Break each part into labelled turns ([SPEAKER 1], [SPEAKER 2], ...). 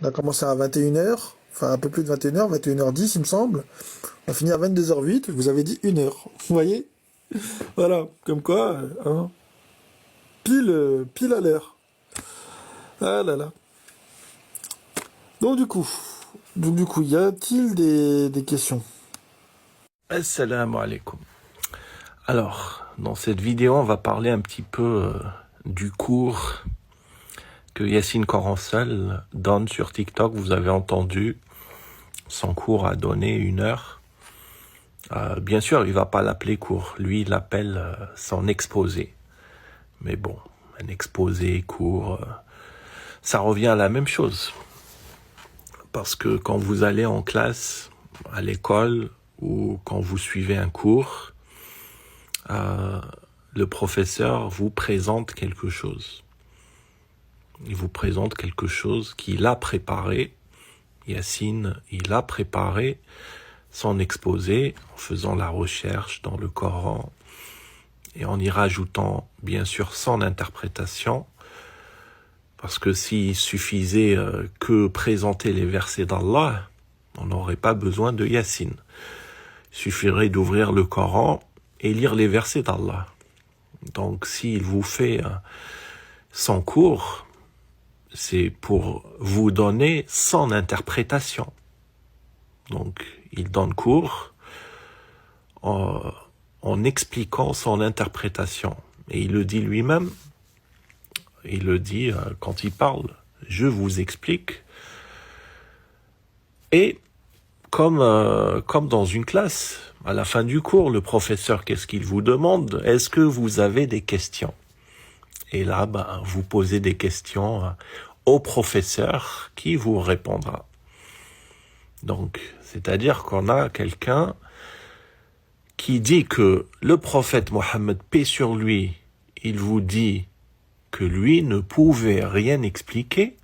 [SPEAKER 1] On a commencé à 21 h, enfin un peu plus de 21 h, 21 h 10 il me semble. On a fini à 22 h 08, vous avez dit 1 heure. Vous voyez? Voilà, comme quoi, hein, pile à l'heure. Ah là là. Donc du coup, y a-t-il des questions?
[SPEAKER 2] Assalamu alaikum. Alors, dans cette vidéo, on va parler un petit peu du cours que Yacine Coransel donne sur TikTok. Vous avez entendu, son cours a donné 1 heure. Bien sûr, il va pas l'appeler cours. Lui, il l'appelle son exposé. Mais bon, un exposé, cours, ça revient à la même chose. Parce que quand vous allez en classe, à l'école, ou quand vous suivez un cours, le professeur vous présente quelque chose. Il vous présente quelque chose qu'il a préparé. Yacine, il a préparé son exposé en faisant la recherche dans le Coran et en y rajoutant bien sûr son interprétation, parce que s'il suffisait que présenter les versets d'Allah, on n'aurait pas besoin de Yacine. Il suffirait d'ouvrir le Coran et lire les versets d'Allah. Donc s'il vous fait son cours, c'est pour vous donner son interprétation. Donc il donne cours en expliquant son interprétation. Et il le dit lui-même, il le dit quand il parle, je vous explique. Et comme dans une classe, à la fin du cours, le professeur, qu'est-ce qu'il vous demande? Est-ce que vous avez des questions? Et là, vous posez des questions au professeur qui vous répondra. Donc, c'est-à-dire qu'on a quelqu'un qui dit que le prophète Mohammed, paix sur lui, il vous dit que lui ne pouvait rien expliquer,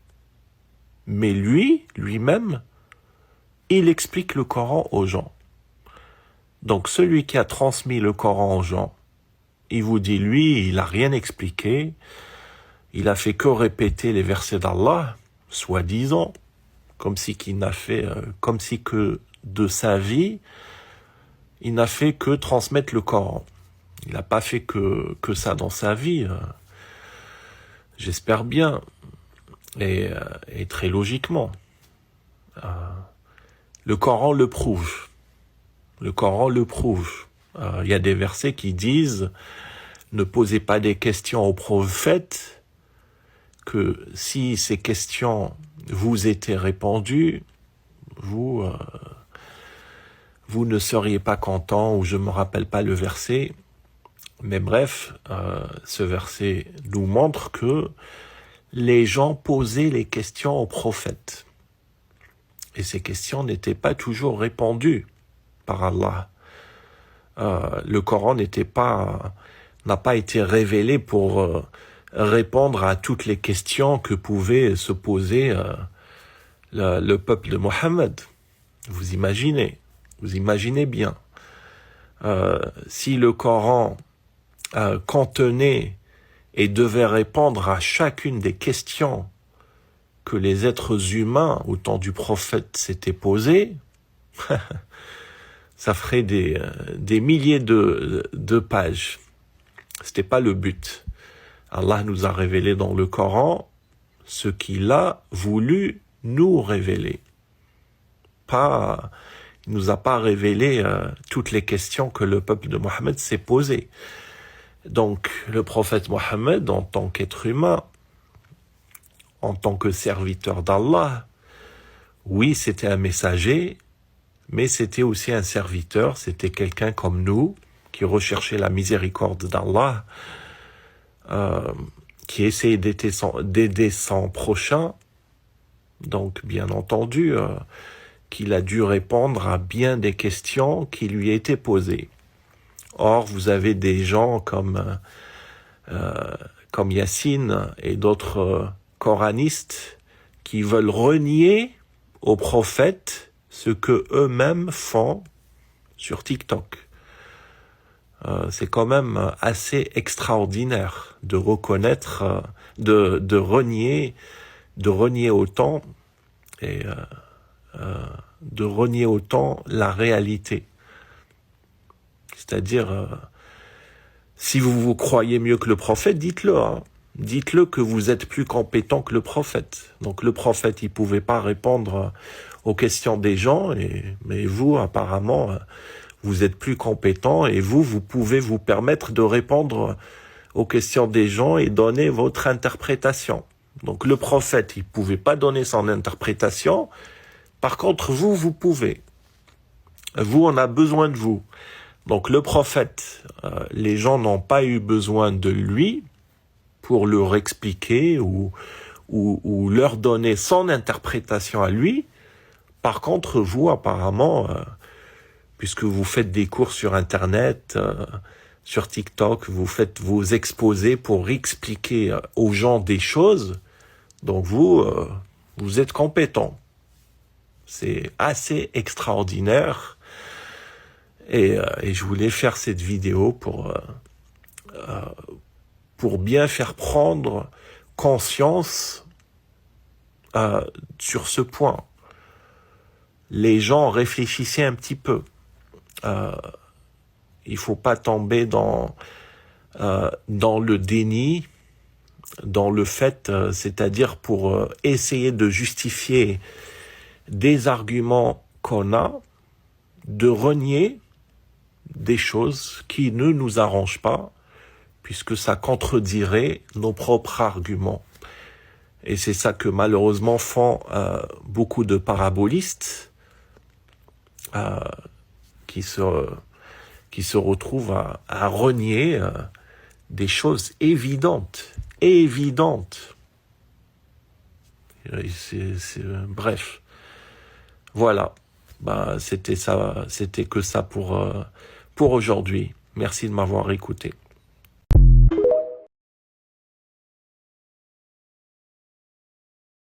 [SPEAKER 2] mais lui-même, il explique le Coran aux gens. Donc celui qui a transmis le Coran aux gens, il vous dit, lui, il n'a rien expliqué, il a fait que répéter les versets d'Allah, soi-disant, comme si que de sa vie, il n'a fait que transmettre le Coran. Il n'a pas fait que ça dans sa vie. J'espère bien. Et très logiquement. Le Coran le prouve. Le Coran le prouve. Il y a des versets qui disent « Ne posez pas des questions au prophète, que si ces questions vous étaient répondues, vous ne seriez pas content, ou je me rappelle pas le verset. Mais bref, ce verset nous montre que les gens posaient les questions au prophète. Et ces questions n'étaient pas toujours répondues par Allah. Le Coran n'a pas été révélé pour répondre à toutes les questions que pouvait se poser le peuple de Mohammed. Vous imaginez bien. Si le Coran contenait et devait répondre à chacune des questions que les êtres humains au temps du prophète s'étaient posées, ça ferait des milliers de pages. C'était pas le but. Allah nous a révélé dans le Coran ce qu'il a voulu nous révéler. Il nous a pas révélé toutes les questions que le peuple de Mohammed s'est posées. Donc, le prophète Mohammed, en tant qu'être humain, en tant que serviteur d'Allah, oui, c'était un messager, mais c'était aussi un serviteur, c'était quelqu'un comme nous, qui recherchait la miséricorde d'Allah, qui essayait d'aider son prochain. Donc, bien entendu, qu'il a dû répondre à bien des questions qui lui étaient posées. Or, vous avez des gens comme Yacine et d'autres coranistes qui veulent renier aux prophètes ce que eux-mêmes font sur TikTok. C'est quand même assez extraordinaire de reconnaître, de renier autant et de renier autant la réalité. C'est-à-dire, si vous vous croyez mieux que le prophète, dites-le. Hein. Dites-le que vous êtes plus compétent que le prophète. Donc le prophète, il pouvait pas répondre aux questions des gens, mais vous, apparemment, vous êtes plus compétent et vous pouvez vous permettre de répondre aux questions des gens et donner votre interprétation. Donc le prophète, il pouvait pas donner son interprétation. Par contre, vous pouvez. Vous, on a besoin de vous. Donc le prophète, les gens n'ont pas eu besoin de lui pour leur expliquer ou leur donner son interprétation à lui. Par contre, vous, apparemment, puisque vous faites des cours sur Internet, sur TikTok, vous faites vos exposés pour expliquer aux gens des choses, donc vous êtes compétent. C'est assez extraordinaire. Et je voulais faire cette vidéo pour bien faire prendre conscience sur ce point. Les gens réfléchissaient un petit peu. Il faut pas tomber dans le déni, dans le fait, c'est-à-dire pour essayer de justifier des arguments qu'on a, de renier des choses qui ne nous arrangent pas, puisque ça contredirait nos propres arguments. Et c'est ça que malheureusement font beaucoup de parabolistes qui se retrouvent à renier des choses évidentes. Bref, voilà. C'était que ça pour aujourd'hui. Merci de m'avoir écouté.